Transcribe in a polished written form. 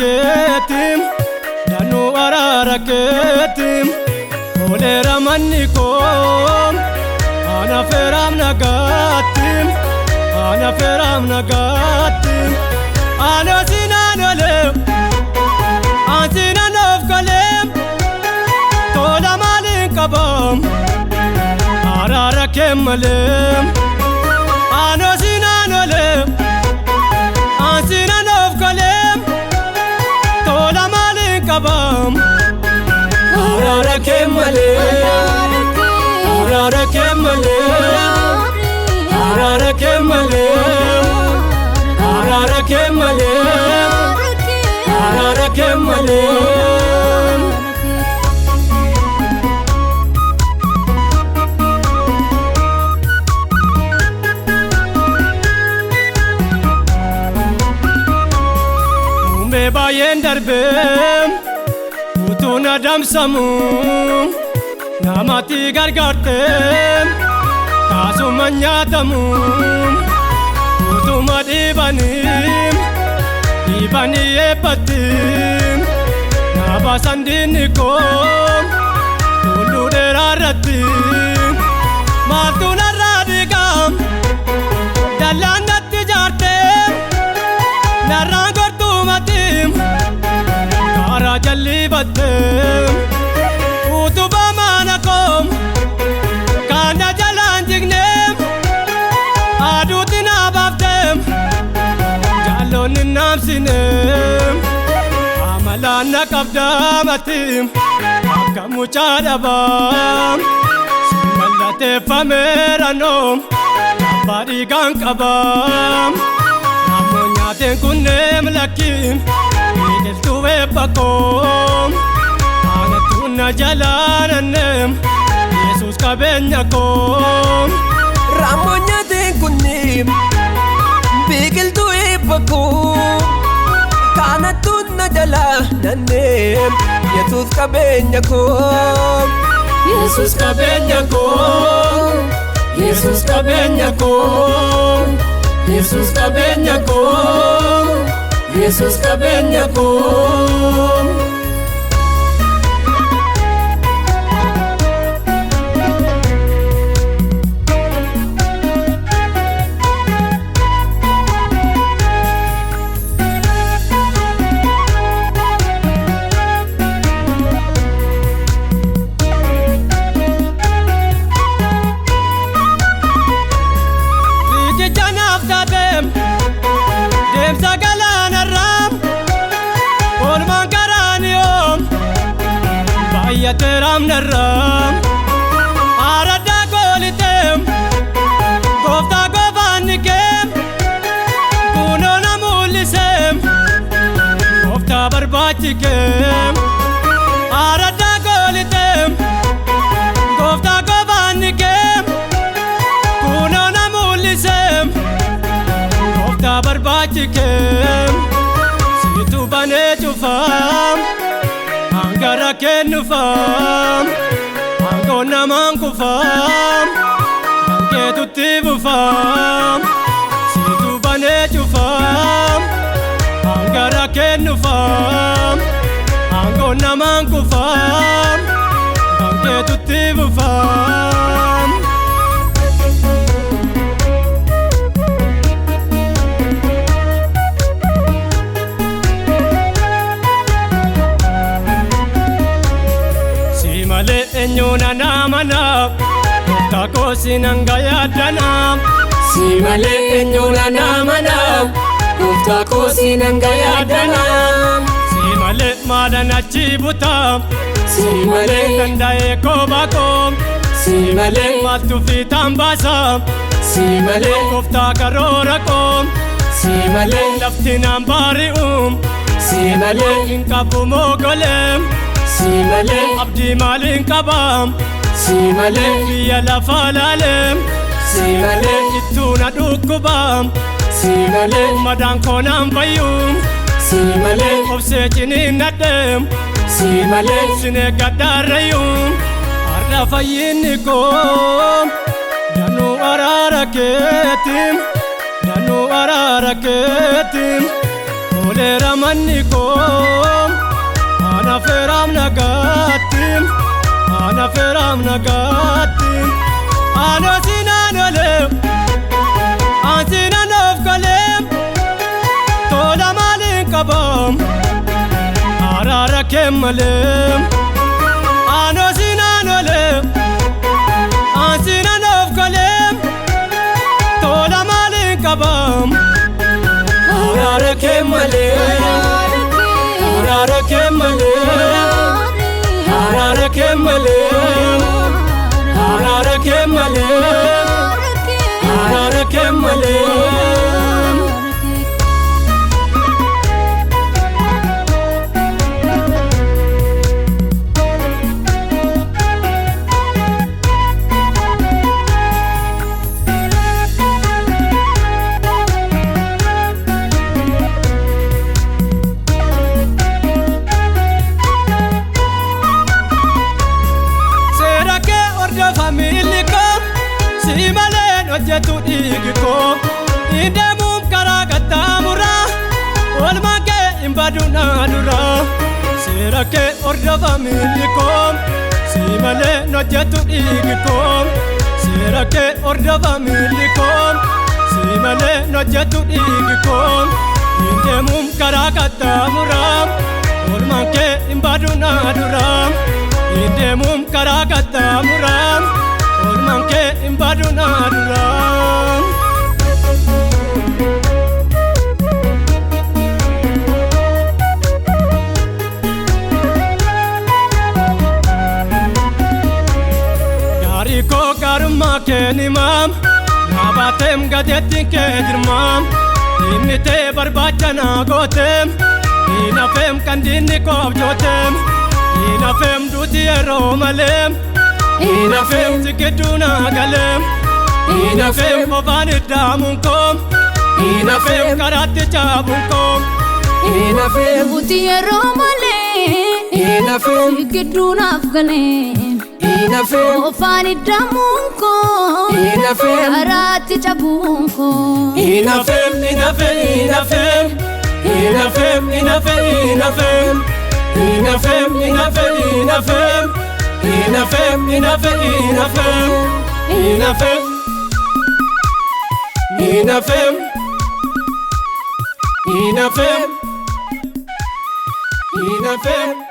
keetim danu arara keetim olera mannikom ana feram nagatim ana sinanolem ansinanof kalem tola malin kabam arara kemalem ana sinanolem ansinanof kalem tola malin kabam arara kemalem arara kemalem arara kemalem arara kemalem arara kemalem umbe bayen darbem utuna damsamu namati gargartem kasuma nyaatamu utuma dibanim epatim nabasandinikom tulu deraratim matuna radigam dalanatti jartem narangortumatim kara jallibatem utuba manakom kana jalan jignem adutina baftem jalonin namsinem amalana kabdamatim akamucha dabam simalate fameranom kabadi gankabam namonyaten kunnem lakim idiltuwe bakom anatuna jalanem Jesus kabenyakom ramonyaten kunnem biqiltuwe bakom kanatuna jalanem Jesus kabenyakom Jesus kabenyakom Jesus kabenyakom Jesus kabenyakom Jesus kabenyakom teram naram arada golitem gofta govannikem kuno namulisem gofta barbachikem arada golitem gofta govannikem kuno namulisem gofta barbachikem situ bane chufam angara kenufam angona mankufam anke tutibufam situ bane chufam angara kenufam angona mankufam anke tutibufam enyuna namana tako sinangaya danam simale enyuna namana tako sinangaya danam simale madana chibutam simale kandae kobakom simale matu fitambasam simale kofta karorakom simale laftinam barium simale inkabu mogolem simale abdi malin kabam simale biya la falalem simale ituna dukubam simale madan konam bayum simale obse chinin nadem simale sine gadarayum arda fayinikom danu arara ketim Tolera manni koo ana feram nagatim ana feram nagatim ana sinanolem ansinanof kalem tola malin kabam arara kemalem ana sinanolem ansinanof kalem tola malin kabam arara kemalem arara kemalem arara kemalem arara kemalem arara kemalem Hojjetu dhiigikoo Indeemuun karaa qaxxaamuraa Oolmaan kee hin badunaa duraa Seera kee hordofa miilli koo Si malee hojjetu dhiigikoo Seera kee hordofa miilli koo Si malee hojjetu dhiigikoo Indeemuun karaa qaxxaamuraa Oolmaan kee hin badunaa duraa Indeemuun karaa qaxxaamuraa Oolmaan kee hin badunaa duraa Gaarii koo gaarummaa kee nimaam Naabateem gateettiin kee dirmaam Himmitee barbaacha naa gooteem Hinafeem kan diinni koo abjooteem Hinafeem duuti yeroo maleem Hinafeem sikidduuna galeem Hinafeem qofaan iddaamuun koom Hinafeem karaatti caabuun koom Hinafeem duuti yeroo malee Hinafeem sikidduunaaf galeem Hinafeem qofaan iddaamuun koom Hinafeem karaatti caabuun koom Hinafeem Hinafeem Hinafeem Hinafeem Hinafeem Hinafeem Hinafeem Hinafeem Hinafeem Hinafeem, hinafeem, hinafeem, hinafeem, hinafeem, hinafeem, hinafeem.